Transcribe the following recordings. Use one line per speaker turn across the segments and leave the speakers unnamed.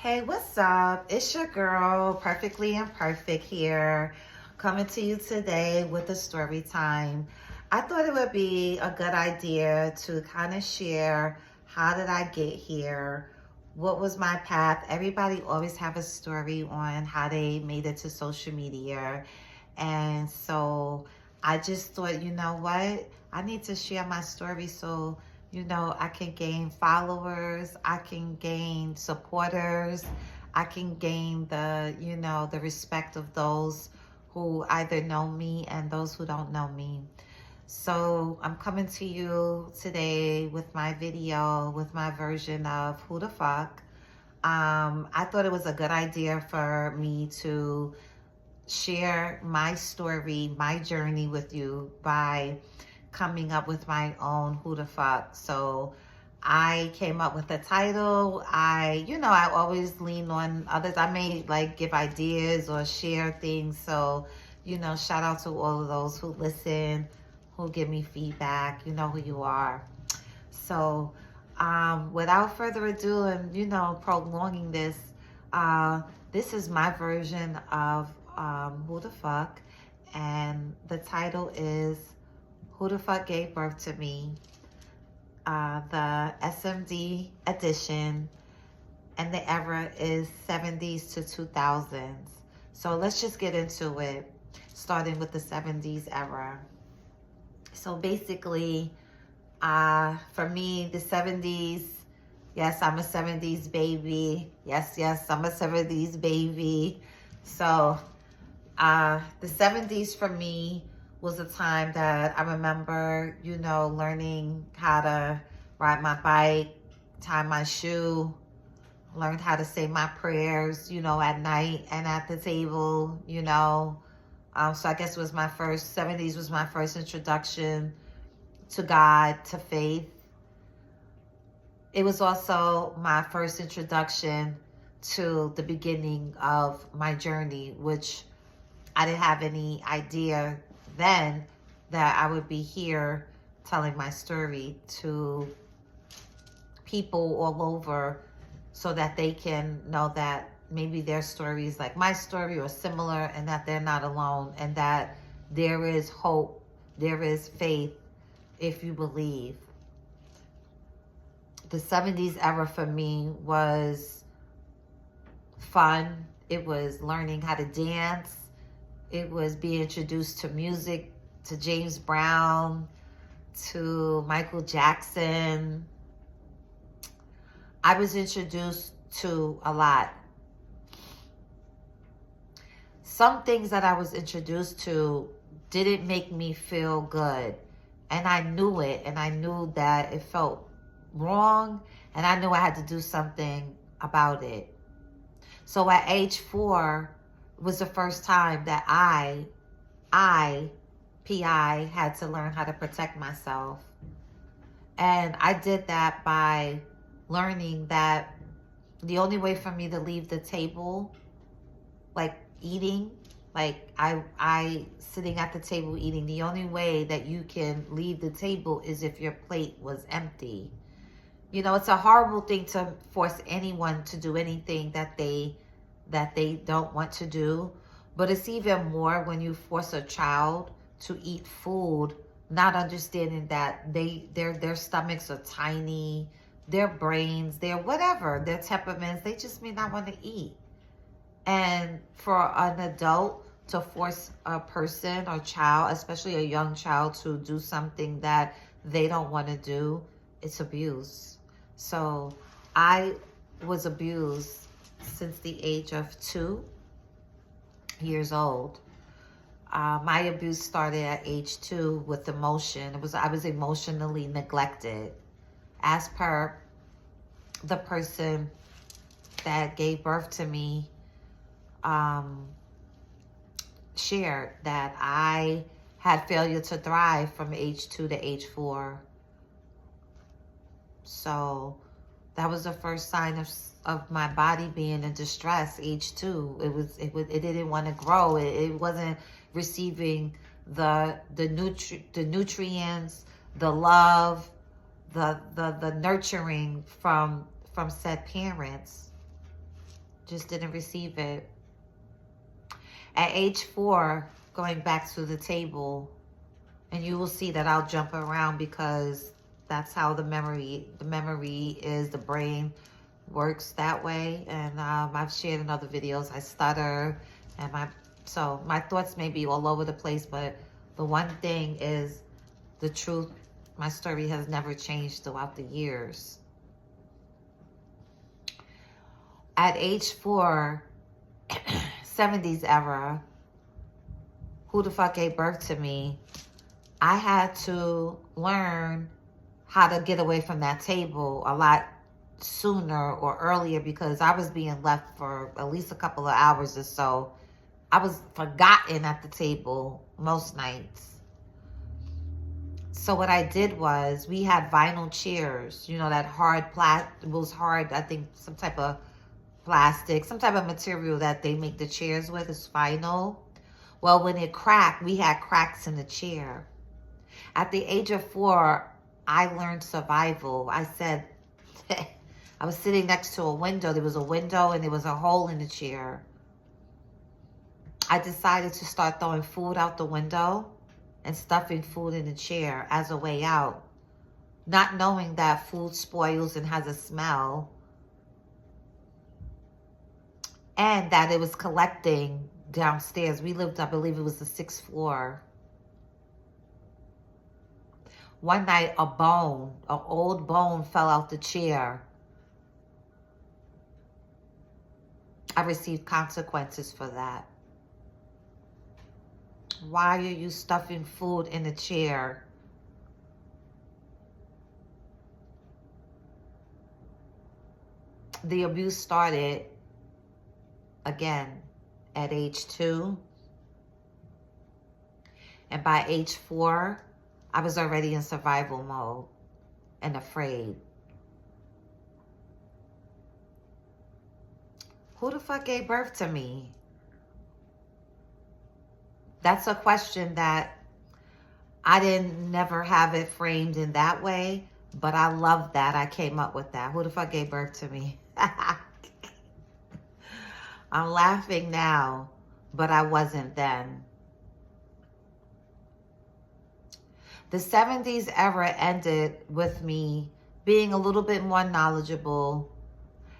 Hey, what's up? It's your girl, Perfectly Imperfect here, coming to you today with a story time. I thought it would be a good idea to kind of share how did I get here? What was my path? Everybody always have a story on how they made it to social media. And so I just thought, you know what? I need to share my story so I can gain followers, I can gain supporters, I can gain the respect of those who either know me and those who don't know me. So I'm coming to you today with my video, with my version of Who the Fuck. I thought it was a good idea for me to share my story, my journey with you by coming up with my own Who the Fuck. So I came up with the title. I always lean on others. I may like give ideas or share things. So, shout out to all of those who listen, who give me feedback. You know who you are. So, without further ado and, prolonging this is my version of Who the Fuck. And the title is Who the Fuck Gave Birth to Me? The SMD edition, and the era is 70s to 2000s. So let's just get into it, starting with the 70s era. So basically, for me, the 70s, yes, I'm a 70s baby. Yes, I'm a 70s baby. So the 70s for me was a time that I remember, learning how to ride my bike, tie my shoe, learned how to say my prayers, at night and at the table, So I guess 70s was my first introduction to God, to faith. It was also my first introduction to the beginning of my journey, which I didn't have any idea then that I would be here telling my story to people all over so that they can know that maybe their story is like my story or similar, and that they're not alone, and that there is hope, there is faith if you believe. The 70s era for me was fun. It was learning how to dance. It was being introduced to music, to James Brown, to Michael Jackson. I was introduced to a lot. Some things that I was introduced to didn't make me feel good. And I knew it, and I knew that it felt wrong, and I knew I had to do something about it. So at age 4, was the first time that PI, had to learn how to protect myself. And I did that by learning that the only way for me to leave the table, like eating, like I sitting at the table eating, the only way that you can leave the table is if your plate was empty. It's a horrible thing to force anyone to do anything that they don't want to do. But it's even more when you force a child to eat food, not understanding that their stomachs are tiny, their brains, their whatever, their temperaments, they just may not want to eat. And for an adult to force a person or child, especially a young child, to do something that they don't want to do, it's abuse. So I was abused since the age of 2 years old. My abuse started at age 2 with emotion. I was emotionally neglected, as per the person that gave birth to me shared, that I had failure to thrive from age 2 to age 4. So that was the first sign of my body being in distress. Age 2, it didn't want to grow. It wasn't receiving the nutrients, the love, the nurturing from said parents. Just didn't receive it. At age 4, going back to the table, and you will see that I'll jump around because that's how the memory is, the brain works that way. And I've shared in other videos, I stutter, and my thoughts may be all over the place, but the one thing is the truth. My story has never changed throughout the years. At age 4, 70's era, who the fuck gave birth to me? I had to learn how to get away from that table a lot sooner or earlier because I was being left for at least a couple of hours or so. I was forgotten at the table most nights. So what I did was, we had vinyl chairs, you know, that hard it was hard, I think some type of plastic, some type of material that they make the chairs with is vinyl. Well, when it cracked, we had cracks in the chair. At the age of 4, I learned survival. I said, I was sitting next to a window. There was a window and there was a hole in the chair. I decided to start throwing food out the window and stuffing food in the chair as a way out, not knowing that food spoils and has a smell, and that it was collecting downstairs. We lived, I believe it was the 6th floor. One night, an old bone fell out the chair. I received consequences for that. Why are you stuffing food in the chair? The abuse started again at age 2. And by age 4, I was already in survival mode and afraid. Who the fuck gave birth to me? That's a question that I didn't never have it framed in that way, but I love that I came up with that. Who the fuck gave birth to me? I'm laughing now, but I wasn't then. The 70's era ended with me being a little bit more knowledgeable,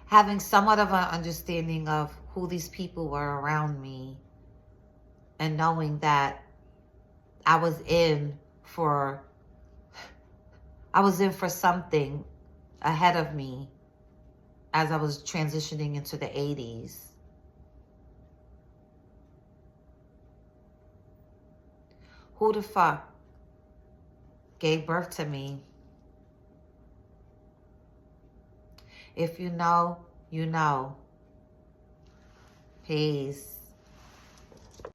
having somewhat of an understanding of who these people were around me, and knowing that I was in for something ahead of me as I was transitioning into the 80's. Who the fuck gave birth to me? If you know, you know. Peace.